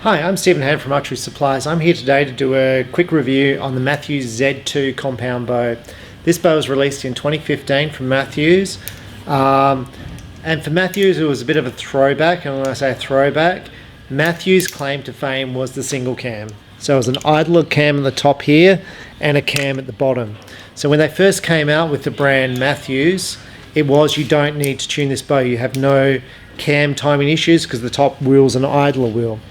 Hi, I'm Stephen Hann from Archery Supplies. I'm here today to do a quick review on the Mathews Z2 compound bow. This bow was released in 2015 from Mathews. And for Mathews, it was a bit of a throwback. And when I say throwback, Mathews' claim to fame was the single cam. So it was an idler cam at the top here and a cam at the bottom. So when they first came out with the brand Mathews, it was you don't need to tune this bow. You have no cam timing issues because the top wheel's an idler wheel.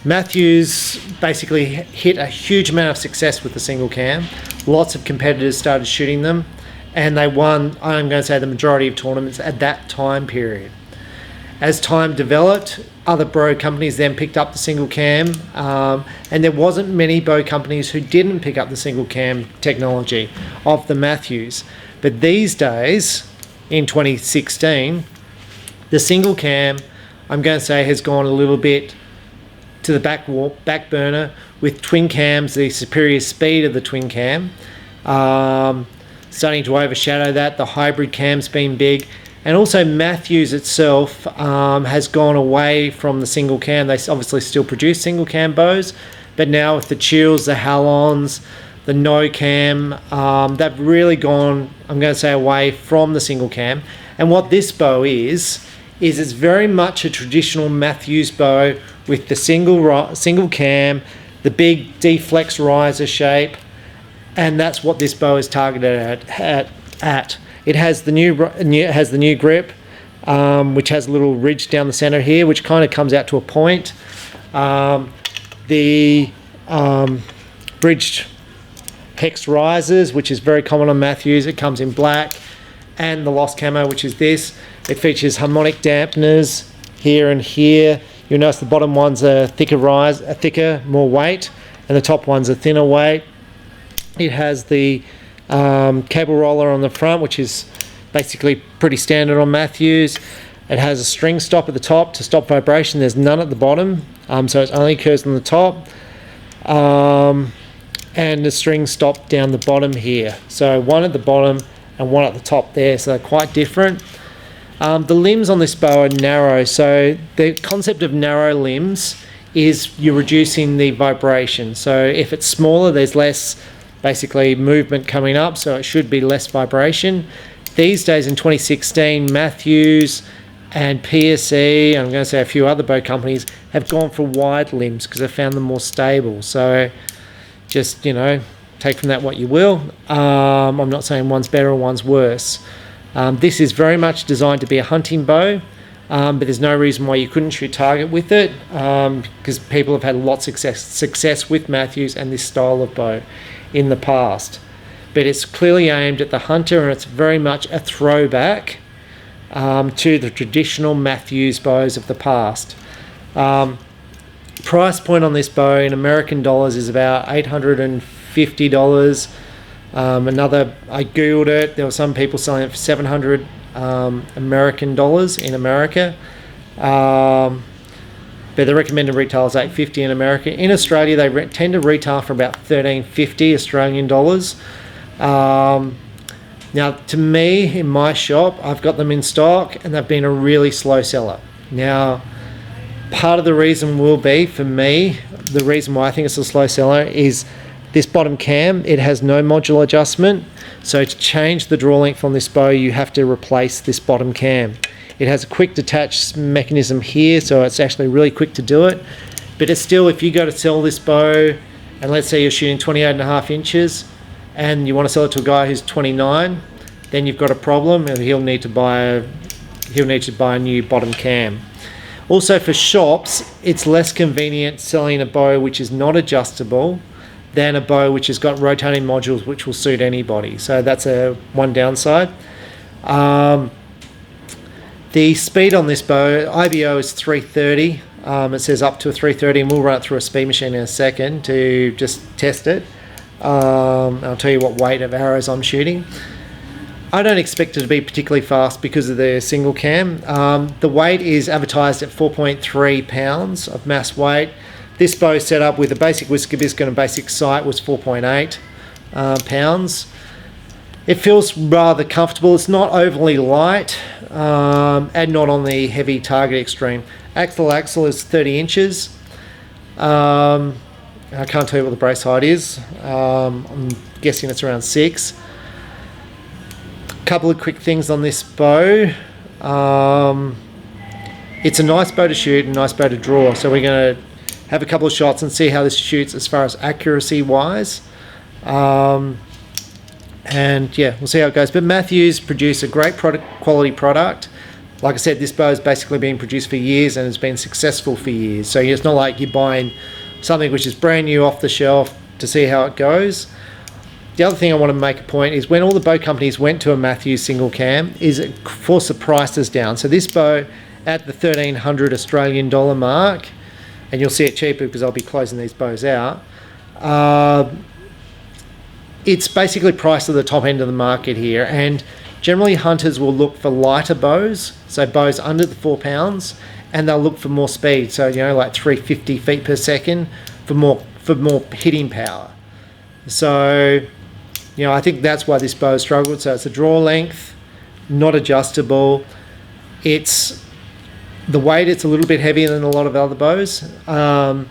Mathews basically hit a huge amount of success with the single cam. Lots of competitors started shooting them, and they won, I'm going to say, the majority of tournaments at that time period. As time developed, other bow companies then picked up the single cam, and there wasn't many bow companies who didn't pick up the single cam technology of the Mathews. But these days, in 2016, the single cam, I'm going to say, has gone a little bit to the back burner with twin cams, the superior speed of the twin cam. Starting to overshadow that, the hybrid cam's been big. And also Mathews itself has gone away from the single cam. They obviously still produce single cam bows, but now with the Chills, the Hallons, the no cam, they've really gone, I'm going to say, away from the single cam. And what this bow is it's very much a traditional Mathews bow with the single cam, the big D-flex riser shape, and that's what this bow is targeted at. It has the new grip, which has a little ridge down the center here, which kind of comes out to a point. The bridged hex risers, which is very common on Mathews, it comes in black, and the lost camo, which is this. It features harmonic dampeners here and here. You'll notice the bottom one's a thicker, more weight, and the top one's a thinner weight. It has the cable roller on the front, which is basically pretty standard on Mathews. It has a string stop at the top to stop vibration. There's none at the bottom, so it only occurs on the top. And the string stop down the bottom here. So one at the bottom and one at the top there, so they're quite different. The limbs on this bow are narrow, so the concept of narrow limbs is you're reducing the vibration. So if it's smaller, there's less basically movement coming up, so it should be less vibration. These days in 2016, Mathews and PSE, I'm going to say a few other bow companies, have gone for wide limbs because they've found them more stable. So just, take from that what you will. I'm not saying one's better or one's worse. This is very much designed to be a hunting bow, but there's no reason why you couldn't shoot target with it, because people have had lots of success with Mathews and this style of bow in the past. But it's clearly aimed at the hunter, and it's very much a throwback to the traditional Mathews bows of the past. Price point on this bow in American dollars is about $850. I googled it, there were some people selling it for 700 American dollars in America, but the recommended retail is $850 in America. In Australia, they tend to retail for about $13.50 Australian dollars. Now, to me, in my shop, I've got them in stock, and they've been a really slow seller. Now, part of the reason will be, for me, the reason why I think it's a slow seller is this bottom cam. It has no module adjustment, so to change the draw length on this bow, you have to replace this bottom cam. It has a quick detach mechanism here, so it's actually really quick to do it. But it's still, if you go to sell this bow, and let's say you're shooting 28.5 inches, and you want to sell it to a guy who's 29, then you've got a problem, and he'll need to buy a new bottom cam. Also, for shops, it's less convenient selling a bow which is not adjustable than a bow which has got rotating modules which will suit anybody. So that's one downside. The speed on this bow, IBO is 330. It says up to 330, and we'll run it through a speed machine in a second to just test it. I'll tell you what weight of arrows I'm shooting. I don't expect it to be particularly fast because of the single cam. The weight is advertised at 4.3 pounds of mass weight. This bow set up with a basic whisker biscuit and basic sight was 4.8 pounds. It feels rather comfortable. It's not overly light and not on the heavy target extreme. Axle is 30 inches. I can't tell you what the brace height is. I'm guessing it's around 6. Couple of quick things on this bow. It's a nice bow to shoot and a nice bow to draw, so we're going to have a couple of shots and see how this shoots as far as accuracy wise. And yeah, we'll see how it goes. But Mathews produce a great quality product. Like I said, this bow has basically been produced for years and has been successful for years. So it's not like you're buying something which is brand new off the shelf to see how it goes. The other thing I want to make a point is when all the bow companies went to a Mathews single cam is it forced the prices down. So this bow at the 1,300 Australian dollar mark, and you'll see it cheaper because I'll be closing these bows out. It's basically priced at the top end of the market here, and generally hunters will look for lighter bows, so bows under the 4 pounds, and they'll look for more speed, so like 350 feet per second for more hitting power. So I think that's why this bow struggled. So it's a draw length, not adjustable. It's the weight, it's a little bit heavier than a lot of other bows, and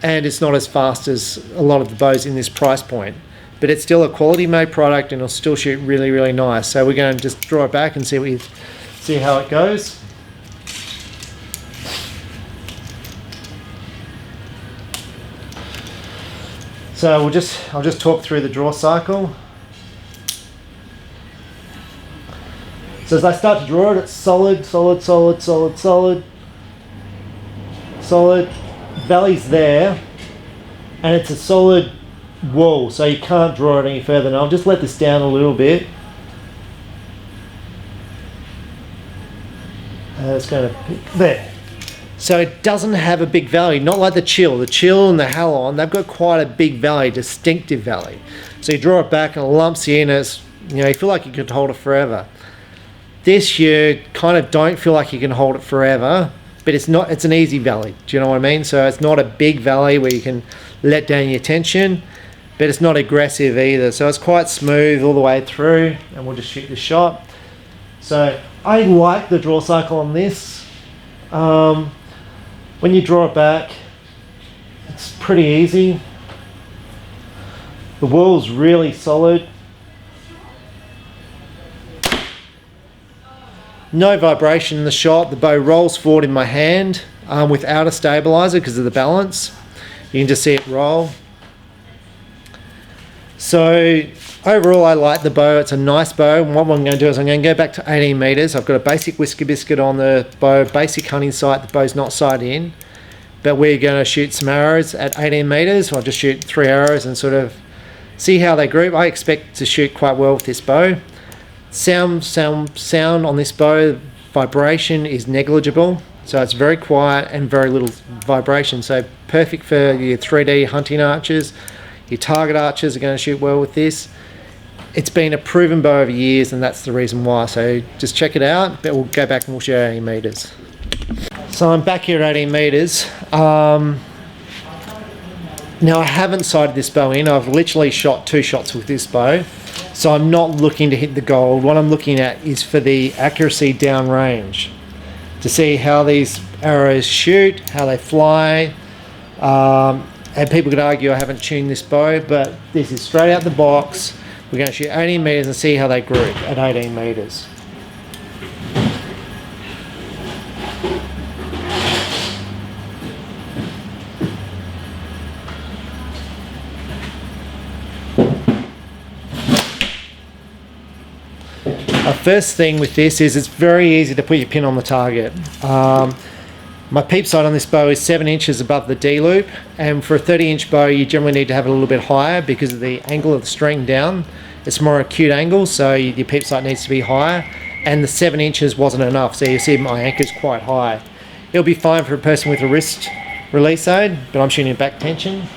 it's not as fast as a lot of the bows in this price point. But it's still a quality made product and it'll still shoot really, really nice. So we're going to just draw it back and see how it goes. So I'll just talk through the draw cycle. So as I start to draw it, it's solid, solid, solid, solid, solid, solid. Valley's there, and it's a solid wall, so you can't draw it any further. And I'll just let this down a little bit. It's going to pick there. So it doesn't have a big valley, not like the Chill. The Chill and the Halon, they've got quite a big valley, distinctive valley. So you draw it back and it lumps in. As you feel like you could hold it forever. This you kind of don't feel like you can hold it forever, but it's an easy valley. Do you know what I mean? So it's not a big valley where you can let down your tension, but it's not aggressive either. So it's quite smooth all the way through, and we'll just shoot the shot. So I like the draw cycle on this. When you draw it back, it's pretty easy. The wall's really solid. No vibration in the shot. The bow rolls forward in my hand without a stabilizer because of the balance. You can just see it roll. So overall, I like the bow. It's a nice bow. And what I'm going to do is I'm going to go back to 18 meters. I've got a basic whisker biscuit on the bow, basic hunting sight. The bow's not sighted in, but we're going to shoot some arrows at 18 meters. I'll just shoot 3 arrows and sort of see how they group. I expect to shoot quite well with this bow. Sound on this bow, vibration is negligible, so it's very quiet and very little vibration. So perfect for your 3D hunting archers. Your target archers are going to shoot well with this. It's been a proven bow over years, and that's the reason why. So just check it out, but we'll go back and we'll shoot 18 meters. So I'm back here at 18 meters. Now I haven't sighted this bow in. I've literally shot 2 shots with this bow. So I'm not looking to hit the gold. What I'm looking at is for the accuracy downrange, to see how these arrows shoot, how they fly. And people could argue I haven't tuned this bow, but this is straight out the box. We're going to shoot 18 meters and see how they group at 18 meters. First thing with this is it's very easy to put your pin on the target. My peep sight on this bow is 7 inches above the D loop, and for a 30-inch bow you generally need to have it a little bit higher because of the angle of the string down. It's more acute angle, so your peep sight needs to be higher, and the 7 inches wasn't enough, so you see my anchor's quite high. It'll be fine for a person with a wrist release aid, but I'm shooting back tension.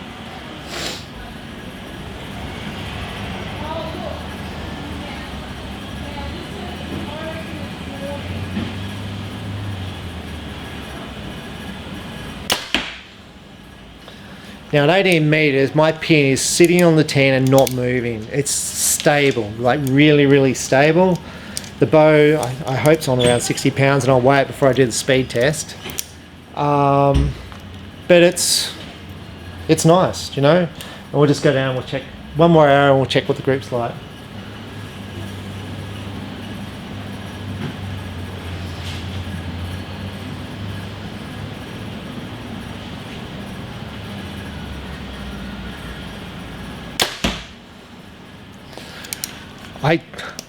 Now at 18 meters, my pin is sitting on the tin and not moving. It's stable, like really, really stable. The bow, I hope it's on around 60 pounds, and I'll weigh it before I do the speed test. But it's it's nice, you know. And we'll just go down and we'll check one more arrow and we'll check what the group's like.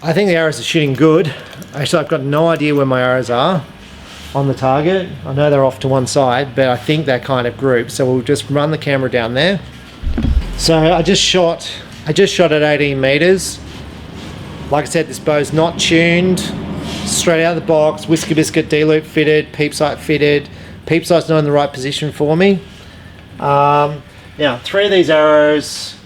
I think the arrows are shooting good. Actually, I've got no idea where my arrows are on the target. I know they're off to one side, but I think they're kind of grouped. So we'll just run the camera down there. So I just shot at 18 meters. Like I said, this bow's not tuned. Straight out of the box, whiskey biscuit D-loop fitted, peep sight fitted. Peep sight's not in the right position for me. Now, 3 of these arrows,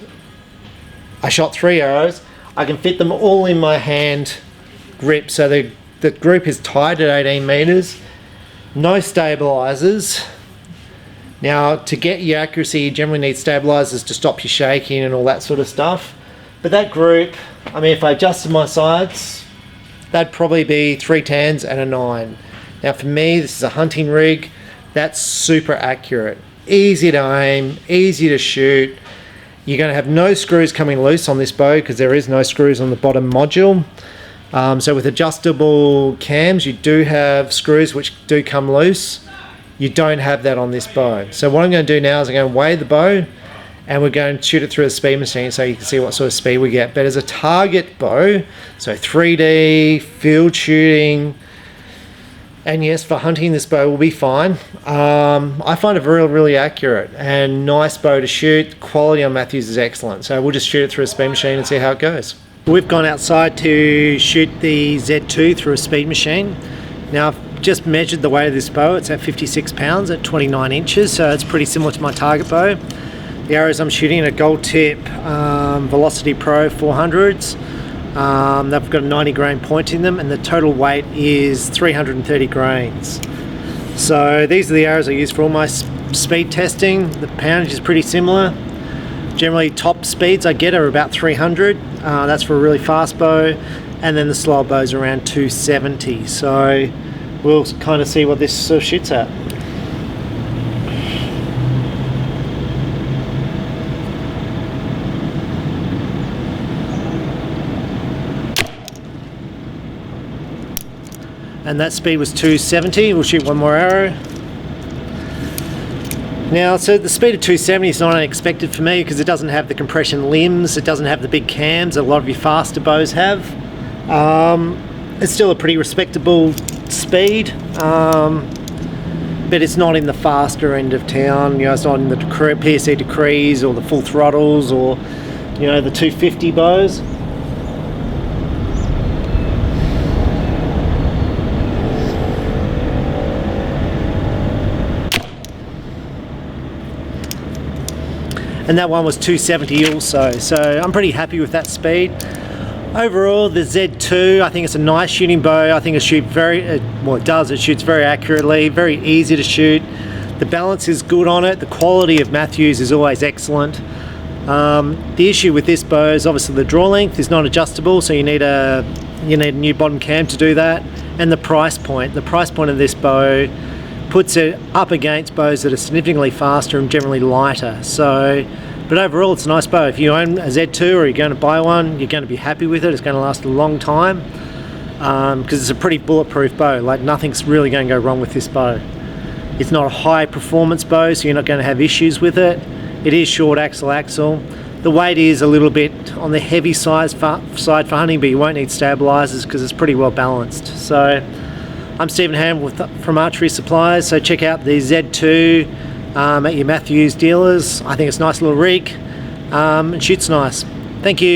I shot 3 arrows. I can fit them all in my hand grip, so the grip is tied at 18 meters. No stabilizers. Now, to get your accuracy, you generally need stabilizers to stop you shaking and all that sort of stuff. But that group, I mean, if I adjusted my sights, that'd probably be 3 10s and a 9. Now for me, this is a hunting rig. That's super accurate. Easy to aim, easy to shoot. You're going to have no screws coming loose on this bow because there is no screws on the bottom module. So with adjustable cams, you do have screws which do come loose. You don't have that on this bow. So what I'm going to do now is I'm going to weigh the bow and we're going to shoot it through a speed machine so you can see what sort of speed we get. But as a target bow, so 3D, field shooting, and yes, for hunting, this bow will be fine. I find it really accurate and nice bow to shoot. Quality on Mathews is excellent. So we'll just shoot it through a speed machine and see how it goes. We've gone outside to shoot the Z2 through a speed machine. Now I've just measured the weight of this bow. It's at 56 pounds at 29 inches. So it's pretty similar to my target bow. The arrows I'm shooting are gold tip Velocity Pro 400s. They've got a 90 grain point in them and the total weight is 330 grains. So these are the arrows I use for all my speed testing. The poundage is pretty similar. Generally top speeds I get are about 300. That's for a really fast bow, and then the slower bows are around 270. So we'll kind of see what this sort of shoots at. And that speed was 270. We'll shoot one more arrow. Now, so the speed of 270 is not unexpected for me because it doesn't have the compression limbs, it doesn't have the big cams that a lot of your faster bows have. It's still a pretty respectable speed, but it's not in the faster end of town. You know, it's not in the PSE decrees or the full throttles or, you know, the 250 bows. And that one was 270 also, so I'm pretty happy with that speed. Overall, the Z2, I think it's a nice shooting bow. I think it shoots it shoots very accurately, very easy to shoot. The balance is good on it. The quality of Mathews is always excellent. The issue with this bow is obviously the draw length is not adjustable, so you need a new bottom cam to do that. And the price point. The price point of this bow puts it up against bows that are significantly faster and generally lighter. But overall it's a nice bow. If you own a Z2 or you're going to buy one, you're going to be happy with it. It's going to last a long time because it's a pretty bulletproof bow. Like, nothing's really going to go wrong with this bow. It's not a high performance bow, so you're not going to have issues with it. It is short axle. The weight is a little bit on the heavy side for hunting, but you won't need stabilizers because it's pretty well balanced. So I'm Stephen Hann from Archery Supplies, so check out the Z2 at your Mathews dealers. I think it's a nice little rig and shoots nice. Thank you.